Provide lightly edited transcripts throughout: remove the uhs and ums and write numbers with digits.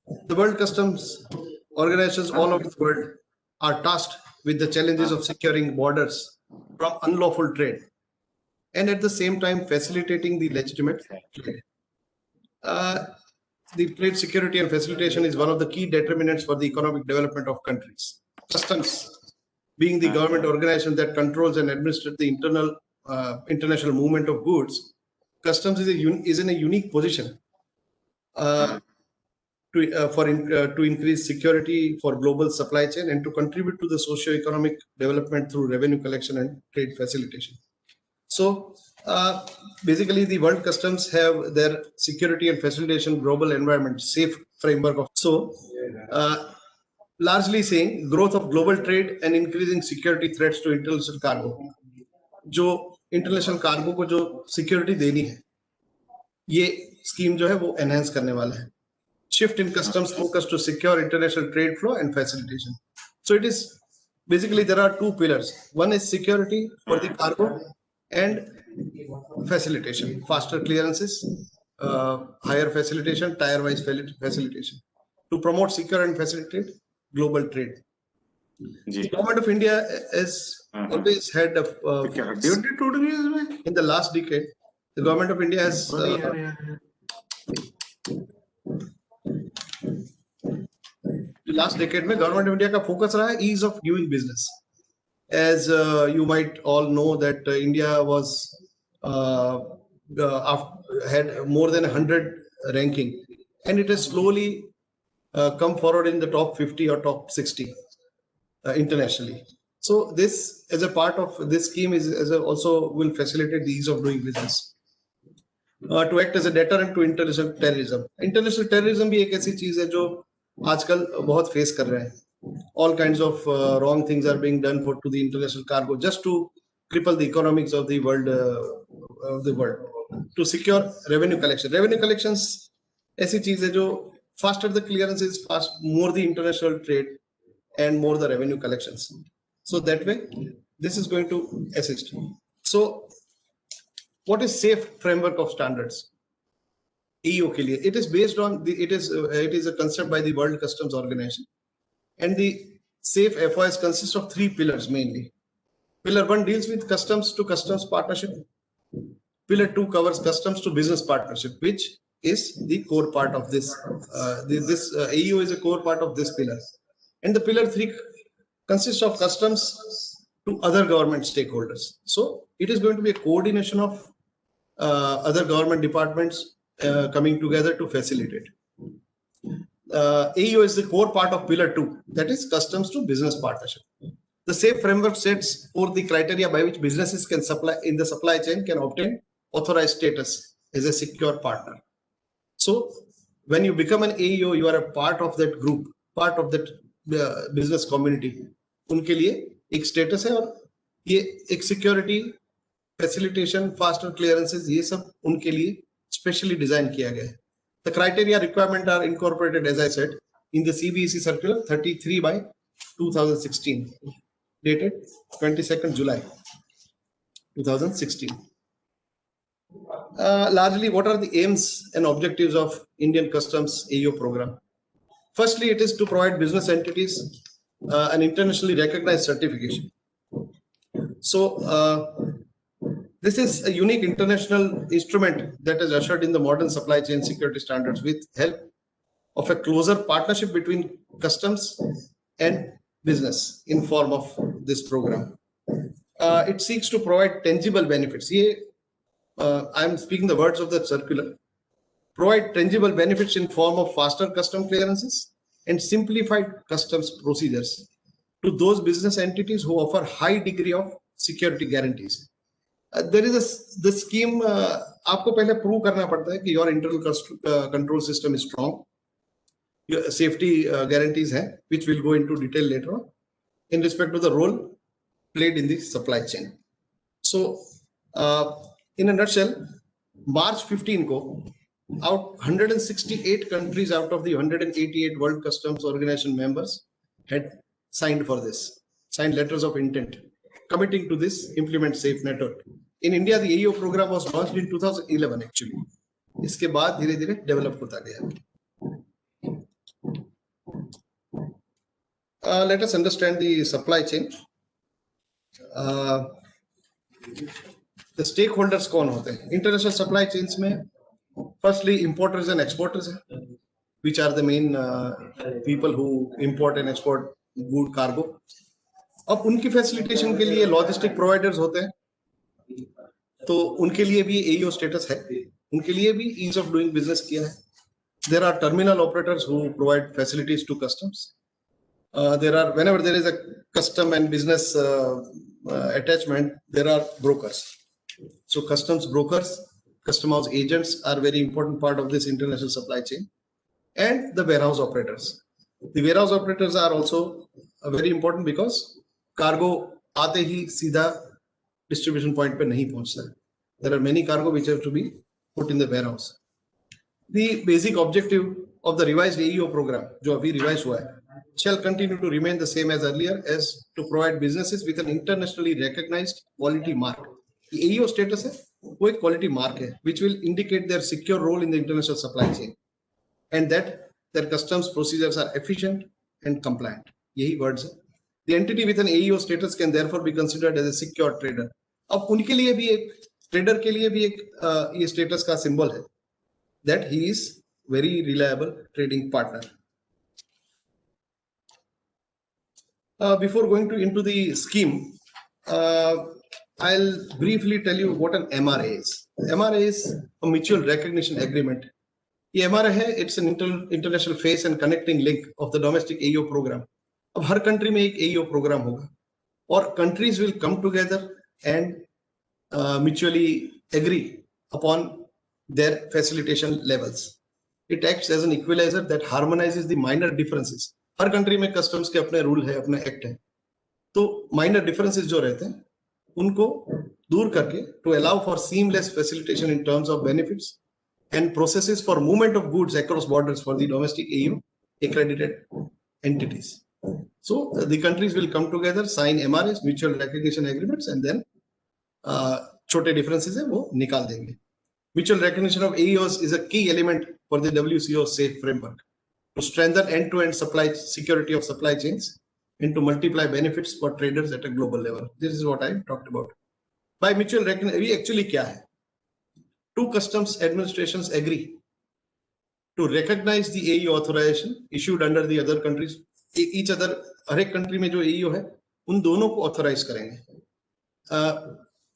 The World Customs organizations all over the world are tasked with the challenges of securing borders from unlawful trade and at the same time facilitating the legitimate trade. The trade security and facilitation is one of the key determinants for the economic development of countries. Customs, being the government organization that controls and administers the international movement of goods, customs is in a unique position to increase security for global supply chain and to contribute to the socio-economic development through revenue collection and trade facilitation. So basically the world customs have their security and facilitation global environment safe framework of largely saying growth of global trade and increasing security threats to international cargo. जो international cargo को जो security देनी है ये scheme जो है वो enhance करने वाला है. Shift in customs focus to secure international trade flow and facilitation. So it is basically there are two pillars. One is security for the cargo and facilitation, faster clearances, higher facilitation, tier-wise facilitation to promote, secure and facilitate global trade. The government of India has always had in the last decade, the government of India has last decade में government of India का focus रहा है ease of doing business. As you might all know that India was had more than 100 ranking, and it has slowly come forward in the top 50 or top 60 internationally. So this, as a part of this scheme, is also will facilitate the ease of doing business. To act as a deterrent to international terrorism. International terrorism भी एक ऐसी चीज है जो आजकल बहुत face कर रहे हैं. All kinds of wrong things are being done to the international cargo just to cripple the economics of the world. To secure revenue collection. Revenue collections ऐसी चीज है जो faster the clearance is, more the international trade and more the revenue collections. So that way, this is going to assist. So what is safe framework of standards? AEO के लिए, it is based on it is a concept by the World Customs Organization, and the safe FOS consists of 3 pillars mainly. Pillar 1 deals with customs to customs partnership. Pillar 2 covers customs to business partnership, which is the core part of this. AEO is a core part of this pillar, and the pillar 3 consists of customs to other government stakeholders. So it is going to be a coordination of other government departments coming together to facilitate. AEO is the core part of pillar 2, that is customs to business partnership. The safe framework sets forth the criteria by which businesses can in the supply chain can obtain authorized status as a secure partner. So when you become an AEO, you are a part of that group, part of that business community. उनके लिए एक status है और ये एक security facilitation, faster clearances, ये सब उनके लिए स्पेशली डिजाइन किया गया है. The criteria requirement are incorporated, as I said, in the CBEC circular 33 by 2016, dated 22nd July 2016. Largely, what are the aims and objectives of Indian Customs AEO program? Firstly, it is to provide business entities an internationally recognized certification. So this is a unique international instrument that is ushered in the modern supply chain security standards with help of a closer partnership between customs and business in form of this program. It seeks to provide tangible benefits. I am speaking the words of the circular. Provide tangible benefits in form of faster custom clearances and simplified customs procedures to those business entities who offer high degree of security guarantees. There is the scheme. आपको पहले prove करना पड़ता है कि your internal control system is strong. Your safety guarantees हैं, which we'll go into detail later on, in respect to the role played in the supply chain. So, in a nutshell, March 15 को 168 countries out of the 188 World Customs Organization members had signed for this, signed letters of intent, committing to this implement safe network. In India, the AEO program was launched in 2011 actually. इसके बाद धीरे-धीरे develop होता गया. Let us understand the supply chain. The stakeholders कौन होते हैं? International supply chains में firstly importers and exporters हैं, which are the main people who import and export good cargo. अब उनकी फैसिलिटेशन के लिए लॉजिस्टिक प्रोवाइडर्स होते हैं, तो उनके लिए भी AEO स्टेटस है, उनके लिए भी ईज ऑफ डूइंग बिजनेस किया है. There are terminal operators who provide facilities to customs. There are, whenever there is a custom and business attachment, there are brokers. So customs brokers, custom house agents are very important part of this international supply chain, and the warehouse operators. The warehouse operators are also very important because cargo आते ही सीधा distribution point पे नहीं पहुंचता. There are many cargo which have to be put in the warehouse. The basic objective of the revised AEO program, जो अभी revised हुआ है, shall continue to remain the same as earlier, as to provide businesses with an internationally recognized quality mark. The AEO status है, वो एक quality mark है, which will indicate their secure role in the international supply chain, and that their customs procedures are efficient and compliant. यही words है. The entity with an AEO status can therefore be considered as a secure trader. अब उनके लिए भी एक trader के लिए भी एक ये status का symbol है, that he is very reliable trading partner. Before going into the scheme, I'll briefly tell you what an MRA is. MRA is a mutual recognition agreement. ये MRA है, it's an international face and connecting link of the domestic AEO program. अब हर country में एक AEO program होगा, और countries will come together and mutually agree upon their facilitation levels. It acts as an equalizer that harmonizes the minor differences. Her country में customs के अपने rule है, अपने एक्ट है, तो माइनर डिफरेंसेस जो रहते हैं उनको दूर करके to allow for seamless facilitation in terms of benefits and processes for movement of goods across borders for the domestic AEO accredited entities. So the countries will come together, sign MRAs, mutual recognition agreements, and then छोटे differences है वो निकाल देंगे. Mutual recognition of AEOs is a key element for the WCO safe framework to strengthen end-to-end supply security of supply chains and to multiply benefits for traders at a global level. This is what I talked about. By mutual recognition, we actually क्या है? Two customs administrations agree to recognize the AEO authorization issued under the other countries. Each other, हर एक country में जो AEO है, उन दोनों को authorize करेंगे.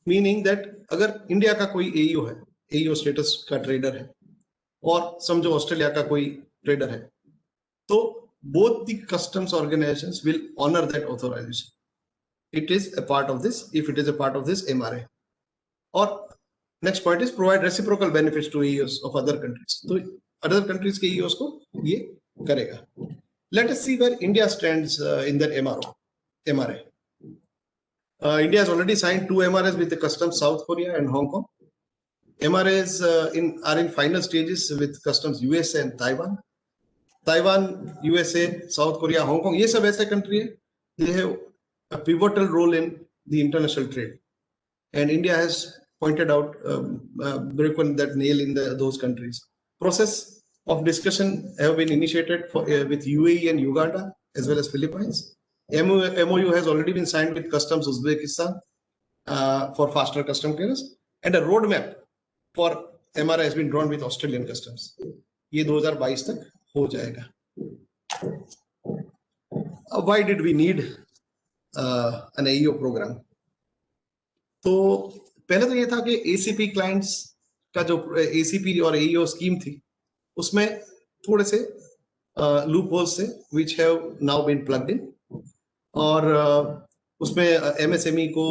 Meaning that अगर इंडिया का कोई AEO है, AEO status का trader है, और समझो ऑस्ट्रेलिया का कोई trader है, so both the customs organizations will honor that authorization. It is a part of this, if it is a part of this MRA. Or next point is provide reciprocal benefits to AEOs of other countries. So other countries के AEOs को ये करेगा. Let us see where India stands in that MRA. India has already signed 2 MRAs with the customs South Korea and Hong Kong. MRAs are in final stages with customs USA and Taiwan. Taiwan, USA, South Korea, Hong Kong, ये सब ऐसे country है, they have a pivotal role in the international trade, and India has pointed out broken that nail in those countries. Process of discussion have been initiated for, with UAE and Uganda as well as Philippines. MOU has already been signed with Customs Uzbekistan for faster custom clearance, and a roadmap for MRA has been drawn with Australian Customs. ये 2022 तक हो जाएगा. Why did we need an AEO program? तो पहले तो ये था कि ACP clients का जो ACP और AEO स्कीम थी, उसमें थोड़े से लूप होल्स थे which have now been plugged in, और उसमें MSME को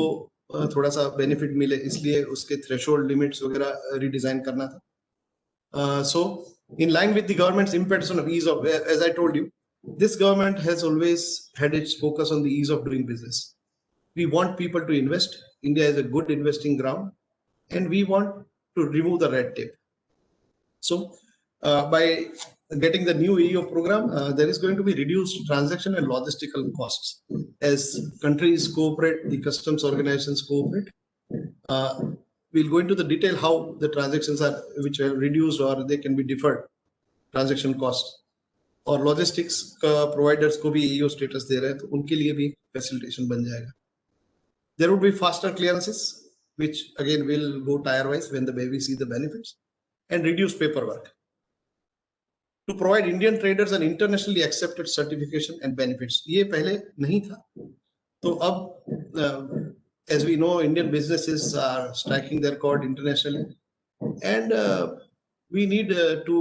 थोड़ा सा बेनिफिट मिले, इसलिए उसके थ्रेशोल्ड लिमिट्स वगैरह रिडिजाइन करना था. So in line with the government's impetus on ease of, as I told you, this government has always had its focus on the ease of doing business. We want people to invest. India is a good investing ground, and we want to remove the red tape. So by getting the new AEO program, there is going to be reduced transaction and logistical costs. As countries cooperate, the customs organizations cooperate. We'll go into the detail how the transactions are, which are reduced or they can be deferred transaction costs. और logistics का providers को भी AEO status दे रहे हैं, तो उनके लिए भी फैसिलिटेशन बन जाएगा. There would be faster clearances, which again will go tier wise when the baby see the benefits, and reduce paperwork. To provide Indian traders an internationally accepted certification and benefits. ये पहले नहीं था, तो अब as we know, Indian businesses are striking their record internationally, and we need to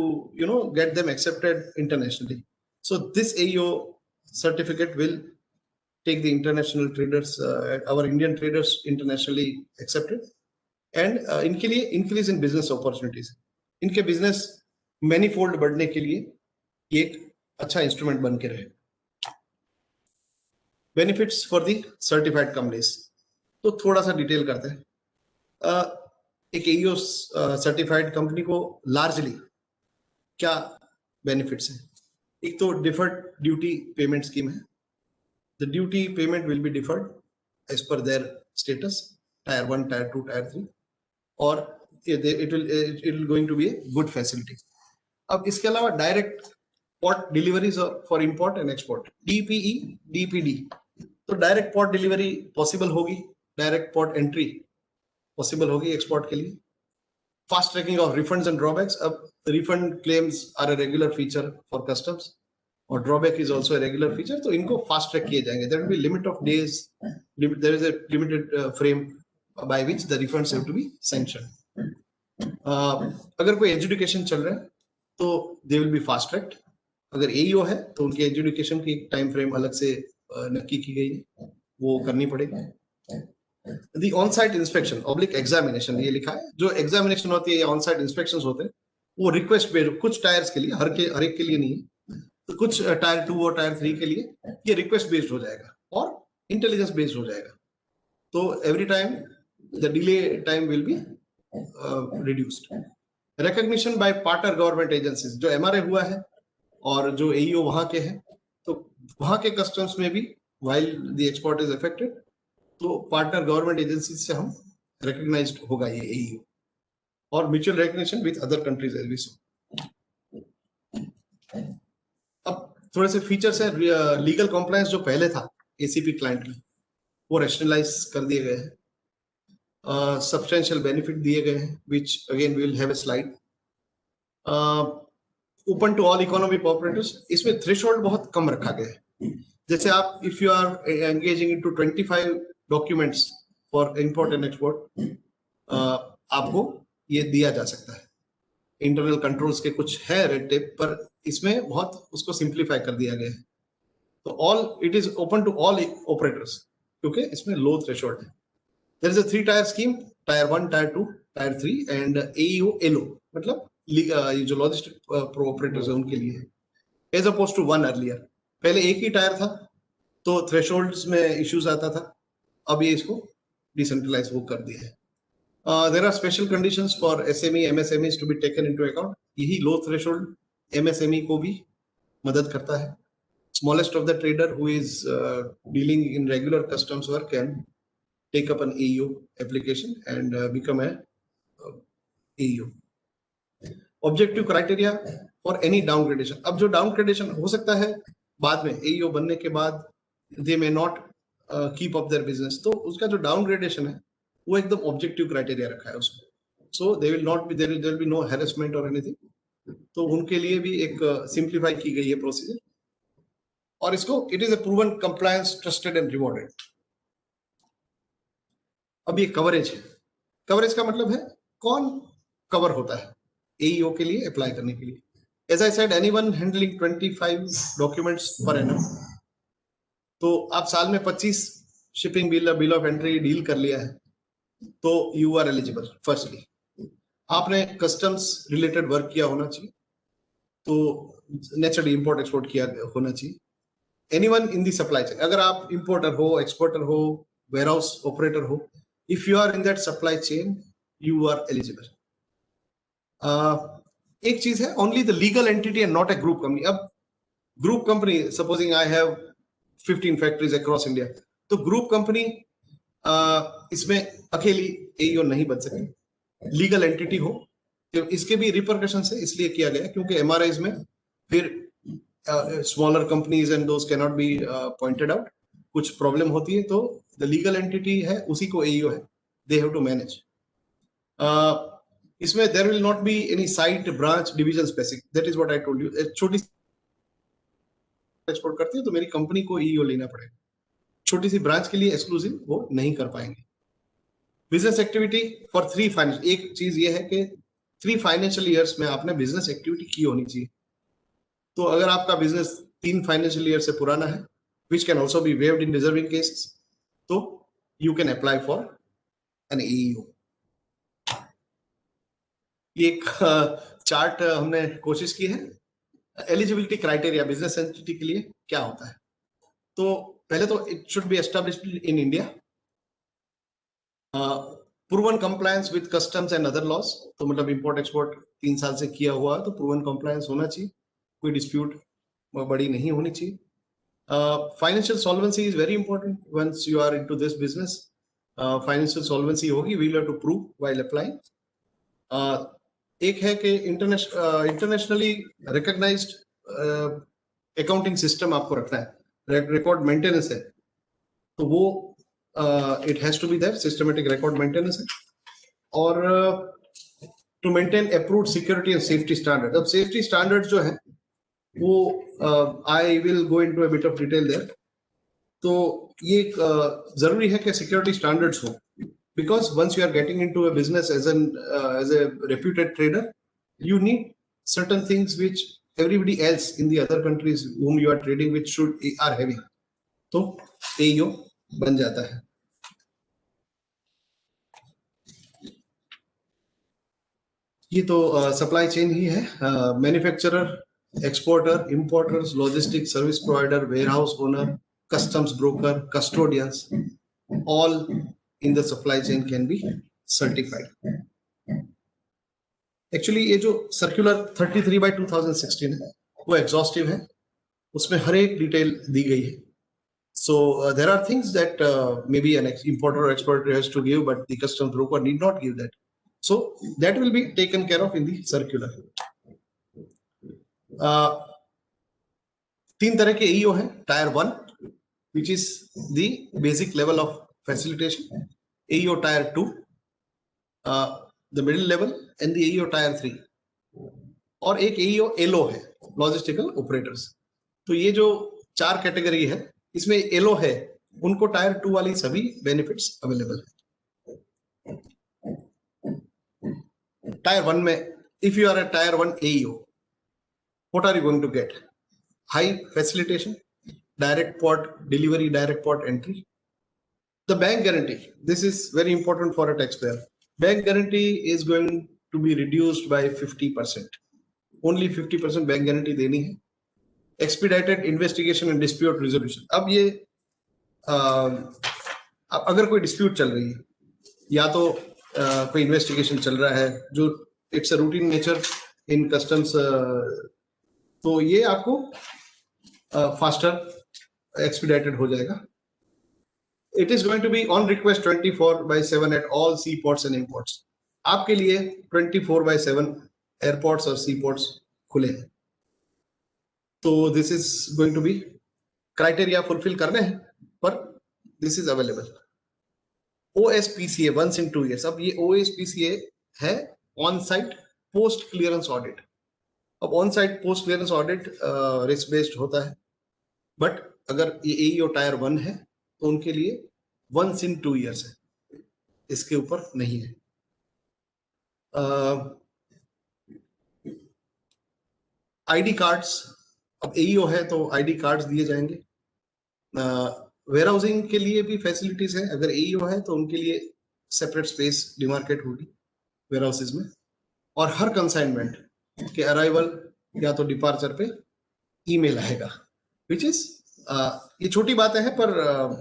get them accepted internationally. So this AEO certificate will take the international traders, our Indian traders internationally accepted, and इनके लिए increase in business opportunities. इनके business manifold बढ़ने के लिए ये एक अच्छा instrument बन के रहे. Benefits for the certified companies. तो थोड़ा सा डिटेल करते हैं. एक एईओ सर्टिफाइड कंपनी को लार्जली क्या बेनिफिट्स हैं? एक तो डिफर्ड ड्यूटी पेमेंट स्कीम है. The duty payment will be deferred as per their status, tier 1, tier 2, tier 3, or it will going to be a good facility. अब इसके अलावा direct port deliveries for import and export, DPE DPD, तो direct port delivery possible होगी, direct port entry possible होगी export के लिए. Fast tracking of refunds and drawbacks. अब refund claims are a regular feature for customs और drawback is also regular feature, तो इनको fast track किए जाएंगे. There will be limit of days, there is a limited frame by which the refunds have to be sanctioned. अगर कोई education चल रहा है तो they will be fast tracked. अगर एईओ है तो उनके एजुकेशन की एक टाइम फ्रेम अलग से नक्की की गई है, वो करनी पड़ेगी. The on site inspection oblique examination, ये लिखा है. जो एग्जामिनेशन होती है या ऑन साइट इंस्पेक्शंस होते हैं वो रिक्वेस्ट बेस्ड, कुछ टायर्स के लिए, हर एक के लिए नहीं है, तो कुछ टायर 2 और टायर 3 के लिए ये रिक्वेस्ट बेस्ड हो जाएगा और इंटेलिजेंस बेस्ड हो जाएगा. तो every time the delay time will be reduced. Recognition bye partner government agencies, जो एमआरए हुआ है और जो एईओ वहां के हैं, तो वहां के कस्टम्स में भी while the export is affected, तो पार्टनर गवर्नमेंट एजेंसीज से हम रिकॉग्नाइज्ड होगा ये एईओ. और mutual recognition with other countries as we saw. अब थोड़े से फीचर्स है. लीगल कॉम्प्लायंस जो पहले था एसीपी क्लाइंट में, वो रेशनलाइज कर दिए गए हैं. सब्सटेंशियल बेनिफिट दिए गए हैं, which again we will have a slide. Open to all economic operators. इसमें थ्रेशोल्ड बहुत कम रखा गया है. जैसे आप if you are engaging into 25 documents for import and export, आपको ये दिया जा सकता है. इंटरनल कंट्रोल्स के कुछ है रेड टेप, पर इसमें बहुत उसको सिंप्लीफाई कर दिया गया है. तो all it is open to all operators, क्योंकि इसमें लो थ्रेशोल्ड है. There is a 3 tier scheme, tier 1, tier 2, tier 3 and AEO एलो, मतलब ये जो लॉजिस्टिक प्रो ऑपरेटर्स है उनके लिए है, एज अपोज टू 1 अर्लियर. पहले एक ही टायर था तो थ्रेशोल्ड्स में इश्यूज आता था, अब ये इसको डिसेंट्रलाइज वो कर दिया है. There are special conditions for SME, MSMEs to be taken into account. यही लो थ्रेशोल्ड MSME को भी मदद करता है. Smallest of the trader who is dealing in regular customs work can take up an AEO application and become a AEO. Objective criteria for any downgradation. अब जो downgradation हो सकता है बाद में AEO बनने के बाद, they may not keep up their business, तो उसका जो downgradation है वो एकदम ऑब्जेक्टिव क्राइटेरिया रखा है उसमें. So they will not be, there will be no harassment और एनीथिंग. तो उनके लिए भी एक सिंप्लीफाई की गई है प्रोसीजर, और इसको it is a proven compliance, trusted and rewarded. अब ये कवरेज है. कवरेज का मतलब है कौन कवर होता है एईओ के लिए अप्लाई करने के लिए. As I said, anyone handling 25 documents per annum, तो आप साल में 25 shipping bill of entry deal कर लिया है, तो यू आर एलिजिबल. फर्स्टली आपने कस्टम्स रिलेटेड वर्क किया होना चाहिए, तो नेचुरली इंपोर्ट एक्सपोर्ट किया होना चाहिए. Anyone in the supply chain, अगर आप इंपोर्टर हो, एक्सपोर्टर हो, वेयरहाउस ऑपरेटर हो, if you are in that supply chain you are eligible. एक चीज है, only the legal entity and not a group company. अब group company, supposing I have 15 factories across India, तो group company इसमें अकेली AEO नहीं बन सके. लीगल एंटिटी हो, तो इसके भी रिपरकशन है, इसलिए किया गया क्योंकि एमआरआईज में फिर smaller companies and those can not be pointed out, कुछ प्रॉब्लम होती है तो द लीगल एंटिटी है उसी को एईओ है, दे हैव टू मैनेज। इसमें there will not be any site branch division specific, that is what I told you. छोटी एक्सपोर्ट करती है तो मेरी कंपनी को ईओ लेना पड़ेगा, छोटी सी ब्रांच के लिए एक्सक्लूसिव वो नहीं कर पाएंगे। बिजनेस एक्टिविटी फॉर 3 फाइनेंस, एक चीज ये है कि 3 फाइनेंशियल ईयर्स में आपने बिजनेस एक्टिविटी की होनी चाहिए। तो अगर आपका बिजनेस 3 फाइनेंशियल ईयर से पुराना है, which can also be waived in deserving cases, तो you can apply for an AEO. एक चार्ट हमने कोशिश की है, एलिजिबिलिटी क्राइटेरिया बिजनेस एंटिटी के लिए क्या होता है। तो पहले तो it should be established in India, proven compliance with customs and other laws, तो मतलब इंपोर्ट एक्सपोर्ट 3 साल से किया हुआ तो प्रूवन कंप्लायंस होना चाहिए, कोई डिस्प्यूट बड़ी नहीं होनी चाहिए। Financial solvency is very important once you are into this business, financial solvency होगी, we will have to prove while applying. एक है कि इंटरनेशनली रिकॉग्नाइज्ड अकाउंटिंग सिस्टम आपको रखना है, रिकॉर्ड मेंटेनेंस है, तो वो it has to be there, systematic record maintenance है। और to maintain approved security and safety standard. अब सेफ्टी स्टैंडर्ड जो है वो I will go into a bit of detail there. तो ये जरूरी है कि सिक्योरिटी स्टैंडर्ड्स हो, because once you are getting into a business as a reputed trader, you need certain things which everybody else in the other countries whom you are trading with are having, तो AEO बन जाता है। ये तो supply chain ही है, manufacturer, exporter, importers, logistic service provider, warehouse owner, customs broker, custodians, all in the supply chain can be certified. Actually ये जो circular 33/2016 है वो एग्जॉस्टिव है, उसमें हर एक डिटेल दी गई है। So there are things that maybe an importer or exporter has to give, but the customs broker need not give that. So that will be taken care of in the circular. 3 तरह के EO हैं, Tier 1 which is the basic level of facilitation, AEO Tier 2, the middle level, and the AEO Tier 3, और एक AEO LO है, logistical operators. तो ये जो 4 category है, इसमें LO है, उनको Tier 2 वाली सभी बेनिफिट्स अवेलेबल है। Tier 1 में if you are a Tier 1 AEO, what are you going to get? High facilitation, direct port delivery, direct port entry. The bank guarantee, this is very important for a taxpayer. Bank guarantee is going to be reduced by 50%. Only 50% bank guarantee देनी है। Expedited investigation and dispute resolution. अब ये अगर कोई dispute चल रही है या तो कोई investigation चल रहा है जो it's a routine nature in customs, तो ये आपको faster expedited हो जाएगा। It is going to be on request 24/7 at all seaports and imports. आपके लिए 24/7 एयरपोर्ट्स और सीपोर्ट्स खुले हैं। तो this is going to be criteria fulfil करने हैं, पर this is available. OSPCA once in 2 years. अब ये OSPCA है on site post clearance audit. अब on site post clearance audit risk based होता है, बट अगर ये AEO Tier 1 है तो उनके लिए once in 2 years है, इसके ऊपर नहीं है। ID कार्ड्स, अब AEO है तो ID कार्ड्स दिए जाएंगे। वेयरहाउसिंग के लिए भी फैसिलिटीज है, अगर AEO है तो उनके लिए सेपरेट स्पेस डिमार्केट होगी वेयरहाउसेज में, और हर कंसाइनमेंट के अराइवल या तो डिपार्चर पे ईमेल आएगा, विच इज ये छोटी बातें हैं, पर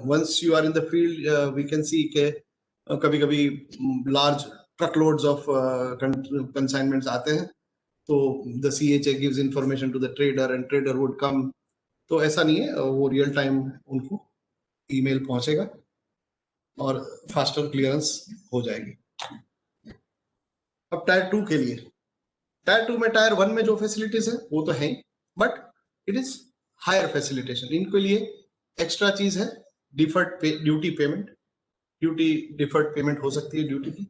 once you are in the field we can see के कभी कभी लार्ज ट्रकलोड्स ऑफ कंसाइनमेंट्स आते हैं, तो the CHA gives information to the trader and trader would come. तो ऐसा नहीं है, वो रियल टाइम उनको ईमेल पहुंचेगा और फास्टर क्लियरेंस हो जाएगी। अब Tier 2 के लिए, Tier 2 में Tier 1 में जो फैसिलिटीज है वो तो है, but it is higher facilitation. इनके लिए एक्स्ट्रा चीज है deferred duty payment, duty deferred payment हो सकती है ड्यूटी की।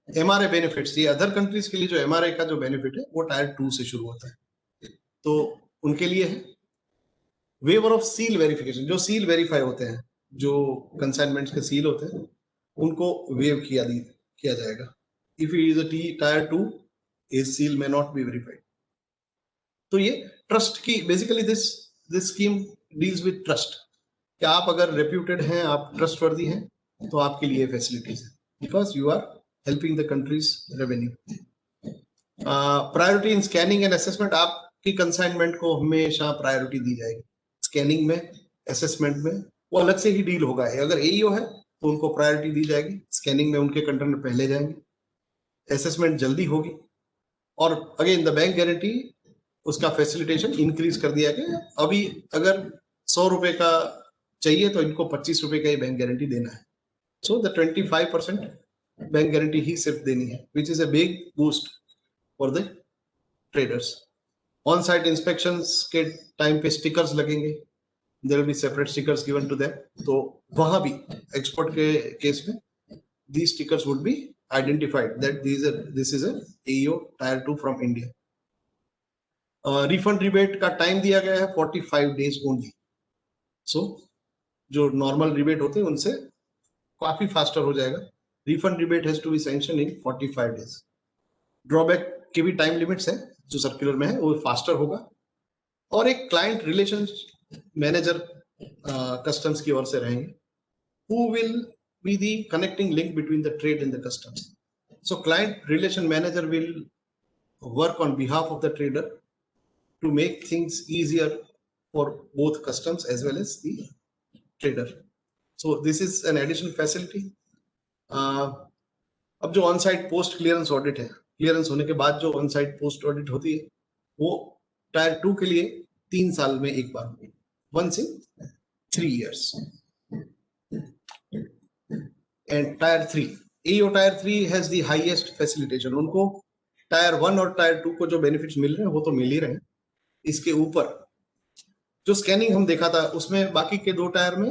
एमआरए बेनिफिट्स, ये अदर कंट्रीज के लिए जो एमआरए का जो बेनिफिट है वो टायर 2 से शुरू होता है, तो उनके लिए है। वेवर ऑफ सील वेरिफिकेशन, जो सील वेरीफाई होते हैं, जो कंसाइनमेंट्स के सील होते हैं, उनको वेव किया जाएगा। If it is a tyre 2, A seal may not be verified. तो ये ट्रस्ट की basically this scheme deals with trust, कि आप अगर रेप्यूटेड हैं, आप ट्रस्टवर्दी हैं, तो आपके लिए फैसिलिटीज है, because you are helping the country's revenue. Priority in scanning and assessment, आपकी कंसाइनमेंट को हमेशा प्रायोरिटी दी जाएगी। स्कैनिंग में, असेसमेंट में वो अलग से ही डील होगा। अगर एईओ है तो उनको प्रायोरिटी दी जाएगी, स्कैनिंग में उनके कंटेनर पहले जाएंगे, असेसमेंट जल्दी होगी। और अगेन द बैंक गारंटी, उसका फैसिलिटेशन इंक्रीज कर दिया गया। अभी अगर 100 रुपए का चाहिए तो इनको 25 रुपए का ही बैंक गारंटी देना है। सो द 25% बैंक गारंटी ही सिर्फ देनी है, which is a big boost for the traders. On site inspections के टाइम पे स्टिकर्स लगेंगे, there will be separate stickers given to them, तो वहां भी एक्सपोर्ट के केस में these stickers would be identified that this is a AEO Tier 2 from India. Refund rebate का time दिया गया है 45 डेज ओनली। सो जो नॉर्मल रिबेट होते हैं उनसे काफी फास्टर हो जाएगा। Refund rebate has to be sanction in 45 days. Drawback के भी टाइम लिमिट्स है जो सर्कुलर में है, वो फास्टर होगा। और एक क्लाइंट रिलेशन मैनेजर कस्टम्स की ओर से रहेंगे, who will be the connecting link between the trade and the customs. So client relation manager will work on behalf of the trader to make things easier for both customs as well as the trader. So this is an additional facility. अब जो on site post clearance audit है, clearance होने के बाद जो on site post audit होती है, वो टायर 2 के लिए 3 साल में एक बार होगी, once in 3 years. And Tier 3, AEO Tier 3 has the highest facilitation. उनको Tier 1 और Tier 2 को जो बेनिफिट्स मिल रहे हैं वो तो मिल ही रहे हैं। इसके ऊपर जो स्कैनिंग हम देखा था उसमें बाकी के 2 टायर में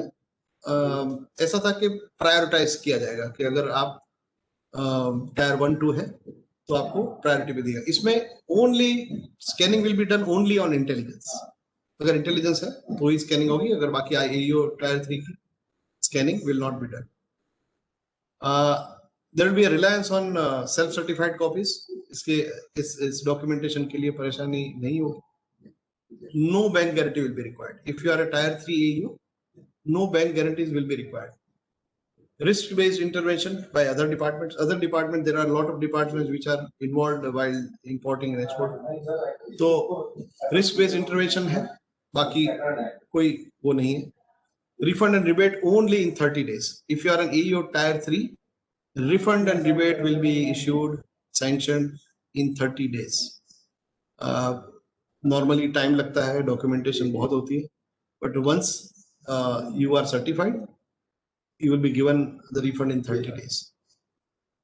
ऐसा था कि प्रायोरिटाइज किया जाएगा कि अगर आप Tier 1 2 है तो आपको प्रायोरिटी भी दिया। इसमें only scanning will be done only on intelligence. अगर इंटेलिजेंस है तो ही स्कैनिंग होगी, अगर बाकी AEO Tier 3 की scanning will not be done. there will be a reliance on self certified copies. इसके इस डॉक्यूमेंटेशन के लिए परेशानी नहीं होगी। No bank guarantee will be required. If you are a Tier 3 AEO, no bank guarantees will be required. Risk based intervention by other departments. Other departments, there are a lot of departments which are involved while importing and export. तो risk based intervention है, बाकी कोई वो नहीं है। Refund and rebate only in 30 days. If you are an AEO Tier 3, refund and rebate will be issued, sanctioned in 30 days. Normally time लगता है, documentation बहुत होती है, but once you are certified, you will be given the refund in 30 days.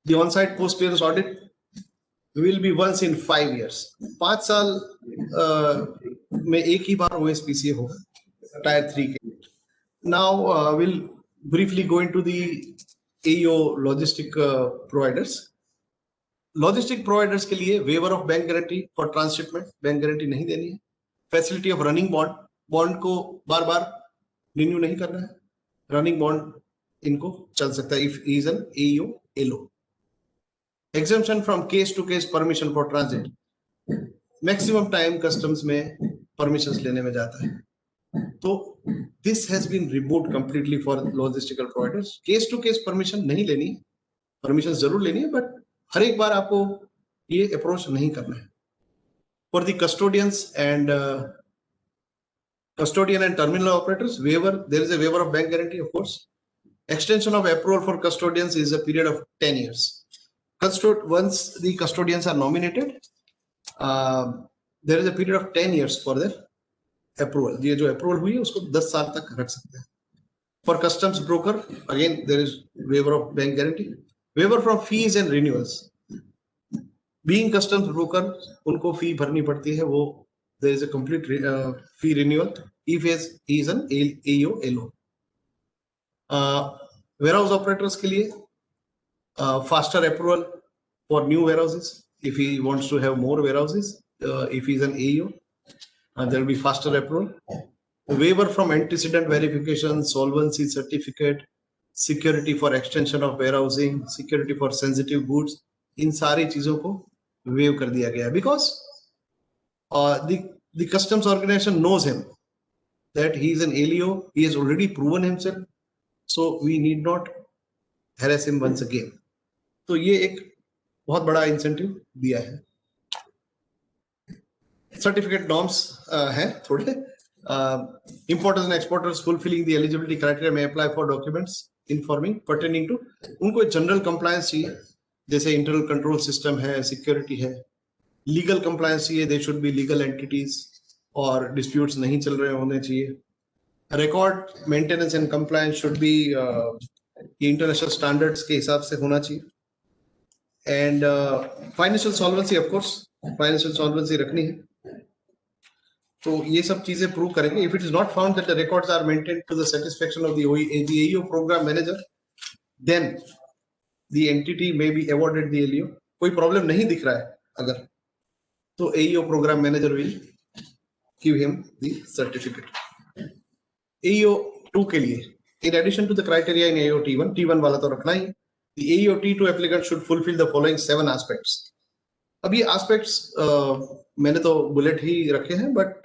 The on-site post-clearance audit will be once in 5 years. 5 साल में एक ही बार OSPCA होगा Tier 3 के। Now we'll briefly go into the AEO logistic providers. Logistic providers के लिए waiver of bank guarantee for transshipment, bank guarantee नहीं देनी है। Facility of running bond, bond को बार बार renew नहीं करना है, running bond इनको चल सकता है if he is an AEO LO. Exemption from case to case permission for transit. Maximum time customs में permissions लेने में जाता है, तो this has been removed completely for logistical providers. Case to case permission नहीं लेनी है, permission जरूर लेनी है, but हर एक बार आपको ये अप्रोच नहीं करना है। For the custodians and custodian and terminal operators, waiver, there is a waiver of bank guarantee, of course. Extension of approval for custodians is a period of 10 years. Once the custodians are nominated, there is a period of 10 years for their approval. ये जो approval हुई है उसको 10 साल तक रख सकते हैं। For customs broker again there is waiver of bank guarantee, waiver from fees and renewals. Being customs broker उनको फी भरनी पड़ती है, वो there is a complete fee renewal if he is an AO LO. Warehouse operators के लिए faster approval for new warehouses if he wants to have more warehouses. If he is an AO, there will be faster approval. Waiver from antecedent verification, solvency certificate, security for extension of warehousing, security for sensitive goods, इन सारी चीजों को wave कर दिया गया because the customs organization knows him that he is an ALO, he has already proven himself, so we need not harass him once again. तो ये एक बहुत बड़ा इंसेंटिव दिया है. सर्टिफिकेट नॉर्म्स हैं थोड़े. Importers and exporters fulfilling the eligibility criteria may apply for documents informing pertaining to, उनको जनरल कंप्लायंस चाहिए जैसे इंटरनल कंट्रोल सिस्टम है, सिक्योरिटी है. लीगल कंप्लायंस चाहिए, they should be legal entities और डिस्प्यूट्स नहीं चल रहे होने चाहिए. Record maintenance and compliance should be international standards के हिसाब से होना चाहिए. And financial solvency, of course financial solvency रखनी है. तो ये सब चीजें प्रूव करेंगे. If it is not found that the records are maintained to the satisfaction of the AEO programme manager, then the entity may be awarded the ALO. कोई problem नहीं दिख रहा है अगर, तो AEO programme manager will give him the certificate. AEO 2 के लिए, in addition to the criteria in AEO T1 वाला तो रखना ही. The AEO T2 applicant should fulfil the following 7 aspects. अब ये एस्पेक्ट्स मैंने तो बुलेट ही रखे हैं, but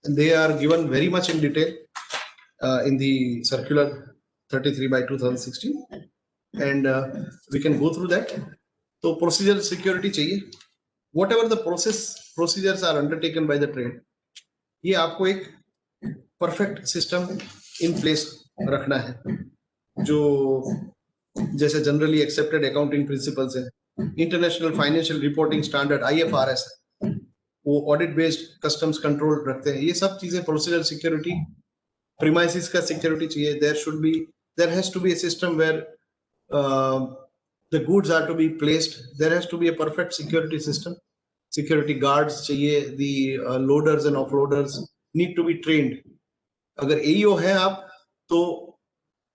they are given very much in detail in the circular 33/2016 and we can go through that. तो प्रोसीजर सिक्योरिटी चाहिए. Whatever the procedures are undertaken by the trade, ये आपको एक परफेक्ट सिस्टम इन प्लेस रखना है जो जैसे generally accepted accounting principles है, international financial reporting standard IFRS है, वो ऑडिट बेस्ड कस्टम्स कंट्रोल रखते हैं. ये सब चीजें प्रोसीजर सिक्योरिटी, प्रीमाइसिस का सिक्योरिटी चाहिए. There has to be a system where the goods are to be placed. There has to be a perfect security system. Security guards चाहिए. The loaders and offloaders need to be trained. अगर AEO है आप, तो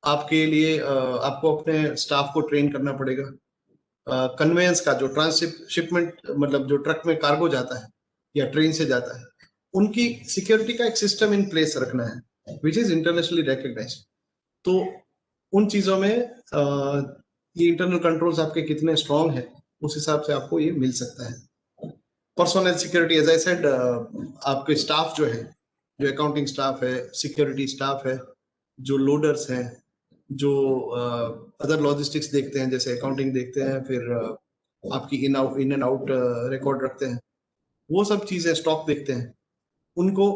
आपके लिए आपको अपने staff को ट्रेन करना पड़ेगा. कन्वेंस का जो ट्रांसशिपमेंट, मतलब जो ट्रक में कार्गो जाता है या ट्रेन से जाता है, उनकी सिक्योरिटी का एक सिस्टम इन प्लेस रखना है विच इज इंटरनेशनली रिकॉग्नाइज्ड. तो उन चीजों में ये इंटरनल कंट्रोल्स आपके कितने स्ट्रांग है, उस हिसाब से आपको ये मिल सकता है. Personal security, as I said, आपके स्टाफ जो है, जो अकाउंटिंग स्टाफ है, सिक्योरिटी स्टाफ है, जो लोडर्स हैं, जो अदर लॉजिस्टिक्स देखते हैं, जैसे अकाउंटिंग देखते हैं, फिर आपकी इन एंड आउट रिकॉर्ड रखते हैं, वो सब चीजें स्टॉक देखते हैं, उनको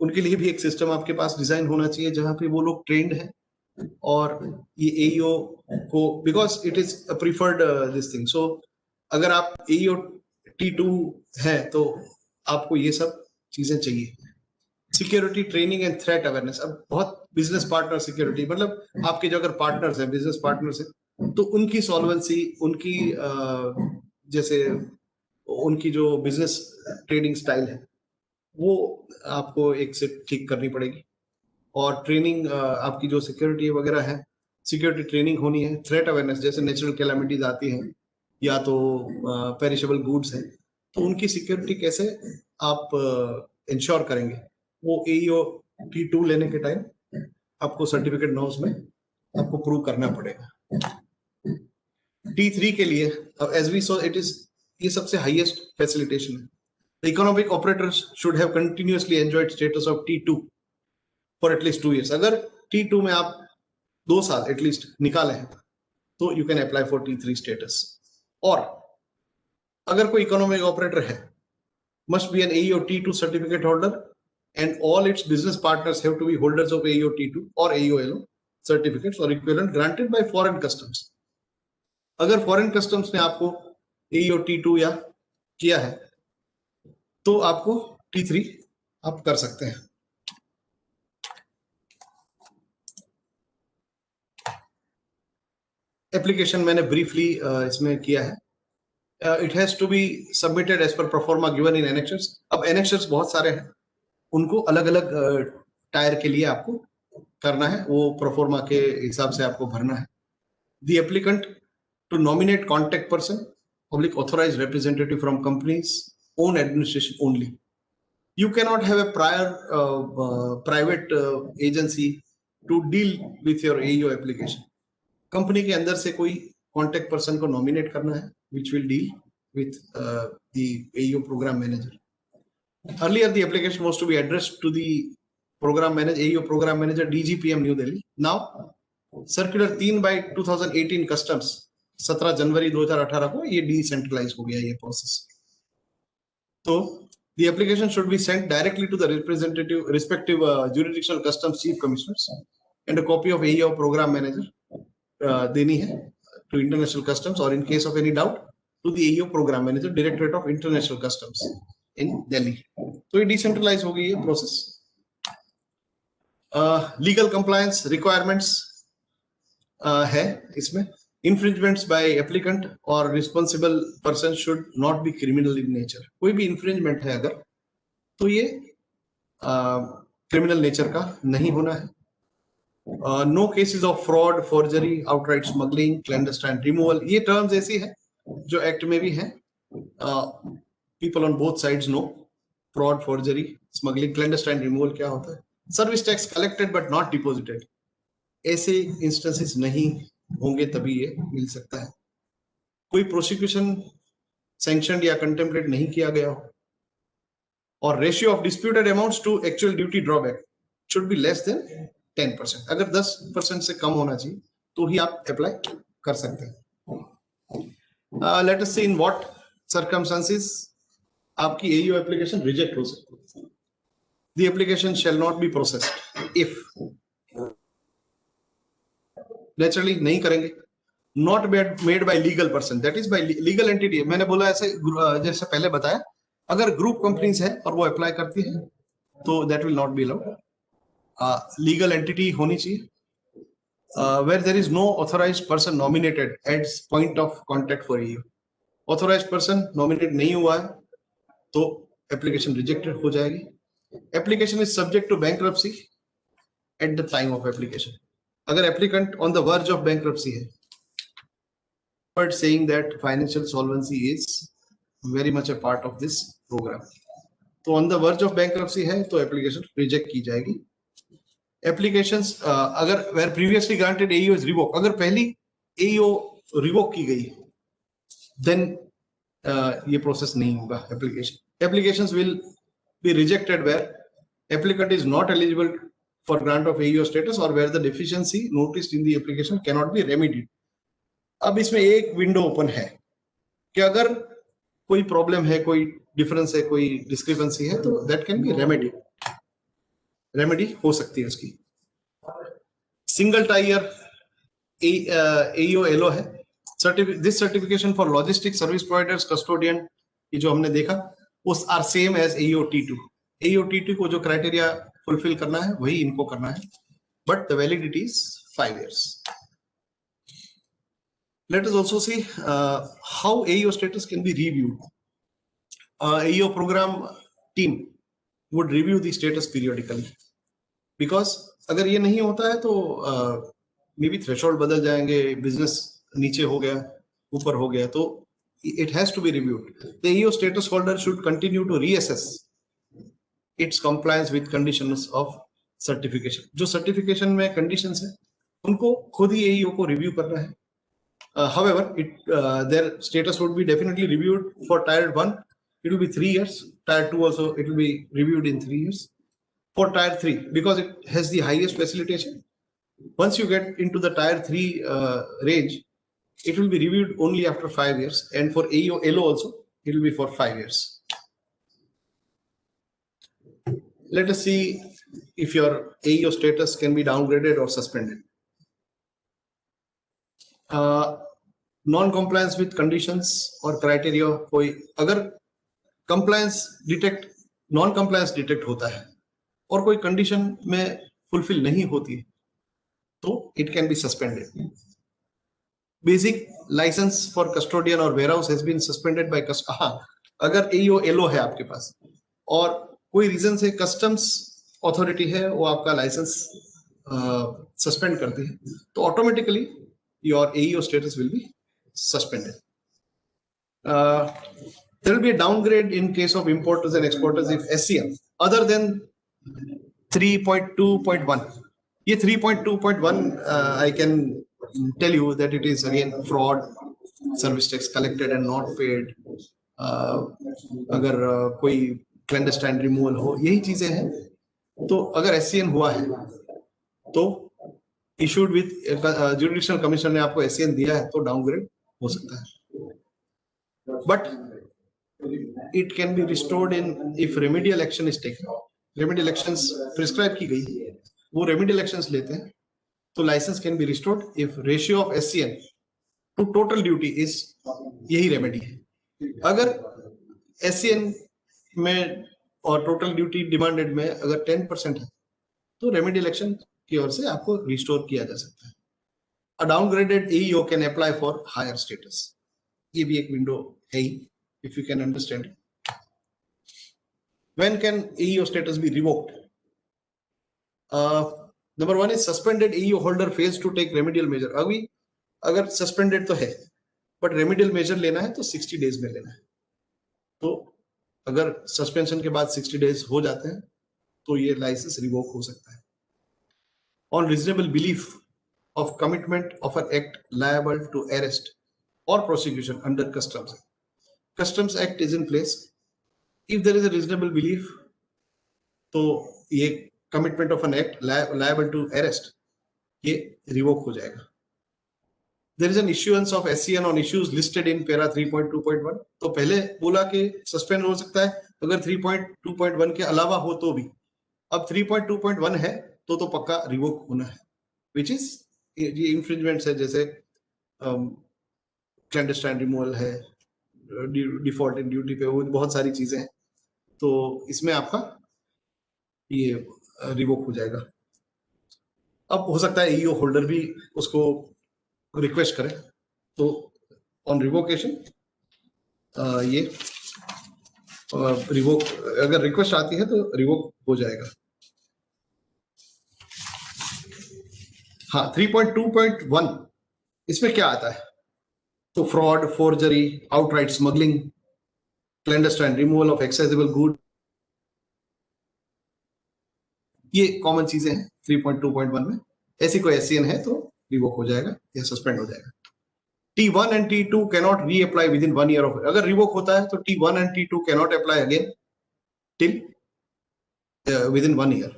उनके लिए भी एक सिस्टम आपके पास डिजाइन होना चाहिए जहां पे वो लोग ट्रेंड हैं. और ये AEO को, because it is a preferred this thing, so अगर आप AEO T2 है तो आपको ये सब चीजें चाहिए. Security training and threat awareness. अब बहुत बिजनेस पार्टनर सिक्योरिटी, मतलब आपके जो अगर पार्टनर्स हैं, बिजनेस पार्टनर्स हैं, तो उनकी सॉल्वेंसी, उनकी जैसे उनकी जो बिजनेस ट्रेडिंग स्टाइल है, वो आपको एक से ठीक करनी पड़ेगी. और ट्रेनिंग, आपकी जो सिक्योरिटी वगैरह है, सिक्योरिटी ट्रेनिंग होनी है. थ्रेट अवेयरनेस, जैसे नेचुरल कैलामिटीज आती हैं या तो पेरिशेबल गुड्स हैं, तो उनकी सिक्योरिटी कैसे आप इंश्योर करेंगे, वो AEO T2 लेने के टाइम आपको सर्टिफिकेट नॉर्म्स में आपको प्रूव करना पड़ेगा. T3 के लिए, as we saw, it is, ये सबसे हाईएस्ट फैसिलिटेशन है. The economic operators should have continuously enjoyed status of T2 for at least 2 years. अगर T2 में आप 2 साल एटलीस्ट निकाले हैं, तो you can apply for T3 status. और अगर कोई इकोनॉमिक ऑपरेटर है, must be an AEO T2 certificate holder, and all its business partners have to be holders of AEO T2 or AEO LO certificates or equivalent granted by foreign customs. अगर foreign customs ने आपको AEO T2 या किया है, तो आपको T3 आप कर सकते हैं. एप्लीकेशन मैंने ब्रीफली इसमें किया है. It has to be submitted as per proforma given in annexures. अब एनेक्शर्स बहुत सारे हैं, उनको अलग अलग टायर के लिए आपको करना है, वो प्रोफॉर्मा के हिसाब से आपको भरना है। The applicant to nominate contact person public authorized representative from company's own administration only. You cannot have a private agency to deal with your AEO application. Company के अंदर से कोई कॉन्टेक्ट पर्सन को नॉमिनेट करना है which will deal with the AEO program manager. Earlier the application was to be addressed to the program manager, AEO program manager, DGPM New Delhi. Now circular 3/2018 customs 17 जनवरी 2018 को ये decentralise हो गया ये process. तो the application should be sent directly to the respective jurisdictional customs chief commissioners and a copy of AEO program manager देनी है to international customs, or in case of any doubt to the AEO program manager, Directorate of International Customs in Delhi. तो ये decentralise हो गई ये process. Legal compliance requirements है इसमें। Infringements by applicant or responsible person should not be criminal in nature. कोई भी infringement है अगर, तो ये criminal nature का नहीं होना है। No cases of fraud, forgery, outright smuggling, clandestine removal, ये terms ऐसी है जो एक्ट में भी है। People on both sides know fraud, forgery, smuggling, clandestine removal क्या होता है। Service tax collected but not deposited, ऐसे instances नहीं होंगे तभी ये मिल सकता है। कोई प्रोसिक्यूशन सैंक्शन या कंटेम्पलेट नहीं किया गया हो, और ratio of disputed amounts to actual duty drawback should be less than 10%। अगर 10% से कम होना चाहिए तो ही आप अप्लाई कर सकते हैं। Let us see in what circumstances आपकी एईओ एप्लीकेशन रिजेक्ट हो सकती है। The application shall not be processed if, naturally नहीं करेंगे, not made by legal person, that is by legal entity. मैंने बोला ऐसे जैसे पहले बताया, अगर ग्रुप कंपनीज है और वो अप्लाई करती है तो that will not be allowed. Legal entity होनी चाहिए where there is no authorised person nominated as point of contact for you. Authorised person nominate नहीं हुआ है तो एप्लीकेशन रिजेक्टेड हो जाएगी। Application is subject to bankruptcy at the time of application. अगर applicant on the verge of bankruptcy है, but saying that financial solvency is very much a part of this programme, तो on the verge of bankruptcy है तो application reject की जाएगी। Applications अगर where previously granted AEO is revoke, अगर पहली AEO revoke की गई देन ये प्रोसेस नहीं होगा। Applications will be rejected where applicant is not eligible for grant of AEO status or where the deficiency noticed in the application cannot be remedied. अब इसमें एक विंडो ओपन है कि अगर कोई प्रॉब्लम है, कोई डिफरेंस है, कोई डिस्क्रिपेंसी है, तो दैट कैन बी रेमेडी हो सकती है उसकी। सिंगल टायर AEO एलो है। This certification for logistic service providers custodian, ये जो हमने देखा, उस are same as AEO T2। AEO T2 को जो क्राइटेरिया फुलफिल करना है वही इनको करना है, but the validity is 5 years. Let us also see how AEO status can be reviewed. AEO program team would review the status periodically, because अगर ये नहीं होता है तो मे बी थ्रेशोल्ड बदल जाएंगे, बिजनेस नीचे हो गया, ऊपर हो गया, तो it has to be reviewed. The AEO status holder should continue to reassess its compliance with conditions of certification. जो सर्टिफिकेशन में कंडीशंस है उनको खुद ही AEO को रिव्यू करना है। However, their status would be definitely reviewed. For tier 1 it will be 3 years, tier 2 also it will be reviewed in 3 years. For tier 3, because it has the highest facilitation, once you get into the tier 3 range, it will be reviewed only after 5 years, and for AEO LO also it will be for 5 years. Let us see if your AEO status can be downgraded or suspended. Non-compliance with conditions or criteria, कोई अगर compliance detect, non-compliance detect होता है और कोई condition में fulfill नहीं होती तो it can be suspended. Basic license for custodian or warehouse has been suspended by हाँ, अगर AEO LO है आपके पास और कोई रीजन से कस्टम्स अथॉरिटी है वो आपका लाइसेंस सस्पेंड करती है तो automatically your AEO status will be suspended. There will be a downgrade in case of importers and exporters if SCM other than 3.2.1. ये 3.2.1 I can tell you that it is again fraud, service tax collected and not paid. अगर कोई clandestine removal हो, यही चीजें हैं. तो अगर SCN हुआ है, तो issued with jurisdictional commission ने आपको SCN दिया है, तो downgrade हो सकता है. But it can be restored in if remedial action is taken. Remedial actions prescribe की गई है, वो remedial actions लेते हैं, तो license can be restored if ratio of SCN to total duty is यही remedy है. अगर SCN में और total duty demanded में अगर 10% है, तो remedial action की ओर से आपको restore किया जा सकता है. A downgraded AEO can apply for higher status. ये भी एक window है ही, if you can understand it. When can AEO status be revoked? Number one is suspended AEO holder fails to take remedial measure. अभी अगर suspended तो है, but remedial measure लेना है तो 60 days में लेना है. तो अगर suspension के बाद 60 days हो जाते हैं, तो ये license revoke हो सकता है. On reasonable belief of commitment of an act liable to arrest or prosecution under Customs Act. Customs Act is in place. If there is a reasonable belief, तो ये commitment of an act liable to arrest ये revoke हो जाएगा. There is an issuance of SCN on issues listed in para 3.2.1. तो पहले बोला कि suspend हो सकता है अगर 3.2.1 के अलावा हो तो भी. अब 3.2.1 है तो पक्का revoke होना है. Which is ये infringements है जैसे clandestine removal है, डिफॉल्ट इन ड्यूटी पे, वो बहुत सारी चीजें हैं, तो इसमें आपका ये रिवोक हो जाएगा. अब हो सकता है EO होल्डर भी उसको रिक्वेस्ट करे, तो ऑन रिवोकेशन ये रिवोक अगर रिक्वेस्ट आती है तो रिवोक हो जाएगा. हाँ, 3.2.1 इसमें क्या आता है? तो fraud, forgery, outright smuggling, clandestine removal of excisable good, ये कॉमन चीजें हैं 3.2.1 में. ऐसी कोई SCN है तो रिवोक हो जाएगा या सस्पेंड हो जाएगा. T1 and T2 cannot reapply within 1 year of. अगर रिवोक होता है तो T1 and T2 cannot apply again till within 1 year.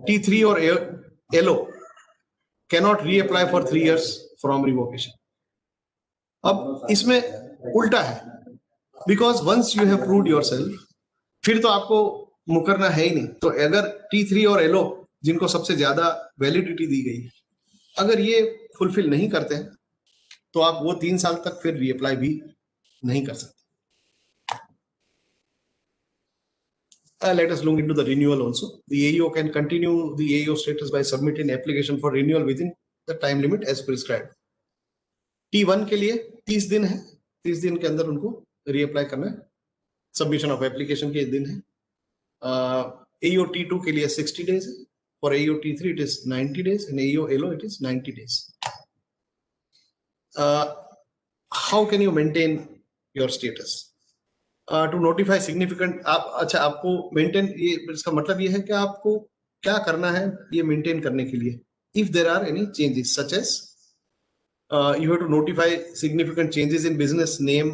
T3 or LO cannot reapply for 3 years from revocation. अब इसमें उल्टा है, because once you have proved yourself, फिर तो आपको मुकरना है ही नहीं. तो अगर T3 और LO जिनको सबसे ज्यादा वैलिडिटी दी गई, अगर ये फुलफिल नहीं करते हैं तो आप वो 3 साल तक फिर रीअप्लाई भी नहीं कर सकते. Let us look into the renewal also. The AEO can continue the AEO status by submitting application for renewal within the time limit as prescribed. T1 के लिए 30 दिन है, 30 दिन के अंदर उनको रीअप्लाई करना है. सबमिशन ऑफ एप्लीकेशन के दिन है. AEO T2 के लिए 60 days है. For AEO T3 it is 90 days and AEO LO it is 90 days. How can you maintain your status? To notify significant, आप अच्छा आपको मेंटेन, ये इसका मतलब ये है कि आपको क्या करना है ये मेंटेन करने के लिए. If there are any changes such as you have to notify significant changes in business name,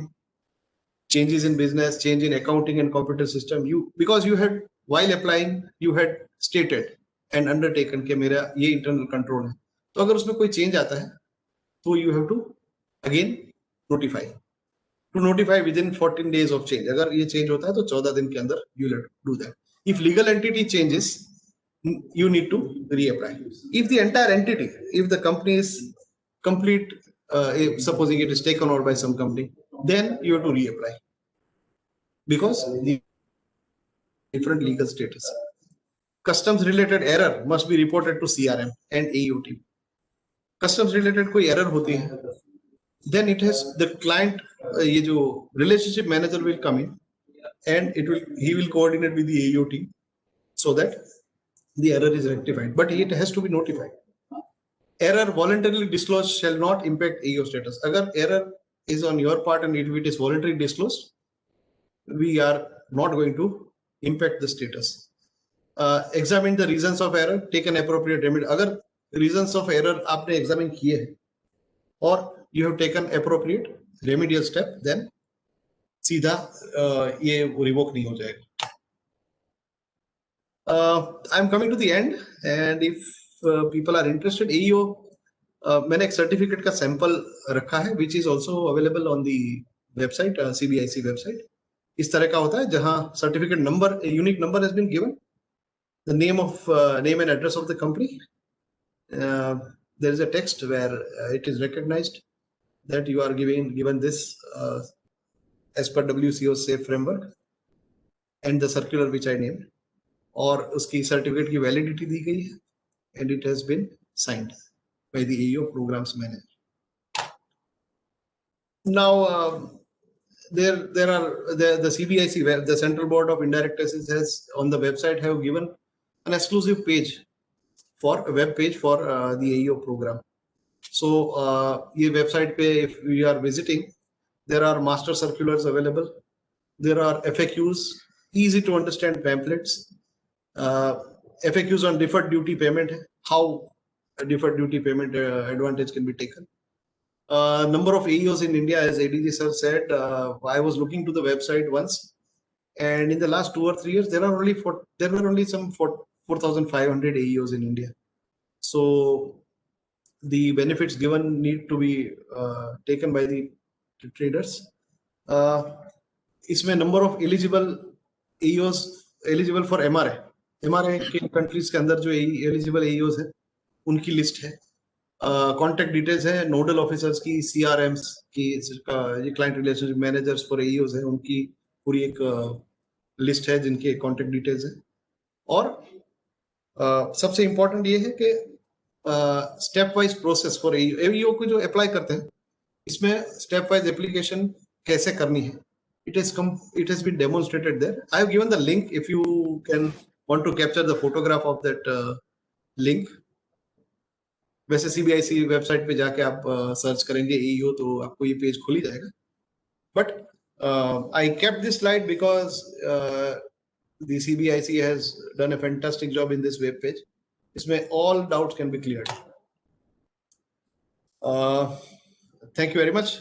changes in business, change in accounting and computer system. Because you had while applying you had stated and undertaken कि मेरा ये internal control है, तो अगर उसमें कोई change आता है तो you have to again notify. To notify within 14 days of change. अगर ये change होता है तो 14 दिन के अंदर you have to do that. If legal entity changes, you need to reapply. If the entire entity, if the company is complete, supposing it is taken over by some company, then you have to reapply because the different legal status. Customs related error must be reported to CRM and AEO team. Customs related कोई error होती है then it has the client, ये जो relationship manager will come in and he will coordinate with the AEO team so that the error is rectified, but it has to be notified. Error voluntarily disclosed shall not impact AEO status. अगर error is on your part and if it is voluntarily disclosed, we are not going to impact the status. Examine the reasons of error, take an appropriate remedy. अगर reasons of error आपने examine किए हैं और you have taken appropriate remedial step, then सीधा ये revoke नहीं हो जाएगा. I'm coming to the end, and if people are interested, AEO मैंने एक सर्टिफिकेट का सैंपल रखा है which is also available on the website, CBIC website. इस तरह का होता है जहां certificate number, unique number has been given, the name and address of the company. There is a text where it is recognized that you are given this as per WCO safe framework and the circular which I named, और उसकी certificate की validity दी गई है and it has been signed by the AEO programs manager. Now there are the CBIC web, the Central Board of Indirect Taxes has on the website have given an exclusive page for a web page for the AEO program. So ये website पे if we are visiting, there are master circulars available. There are FAQs, easy to understand pamphlets, FAQs on deferred duty payment, how a deferred duty payment advantage can be taken. Number of AEOs in India, as ADG sir said, I was looking to the website once, and in the last 2 or 3 years, there were only some 4,500 AEOs in India. So the benefits given need to be taken by the traders. इसमें number of eligible AEOs eligible for MRA के countries के अंदर जो eligible AEOs है उनकी list है. Contact details है nodal officers की, CRMs की, ये client relationship managers for AEOs है, उनकी पूरी एक लिस्ट है जिनके कॉन्टेक्ट डिटेल्स है. और सबसे इंपॉर्टेंट ये है कि step wise process for AEO को जो अप्लाई करते हैं इसमें स्टेप वाइज एप्लीकेशन कैसे करनी है, it has been demonstrated there. I have given the link if you can want to capture the photograph of that link. वैसे CBIC वेबसाइट पे जाके आप सर्च करेंगे AEO तो आपको ये पेज खुल ही जाएगा. But I kept this slide because the CBIC has done a fantastic job in this web page. इसमें all doubts can be cleared. Thank you very much.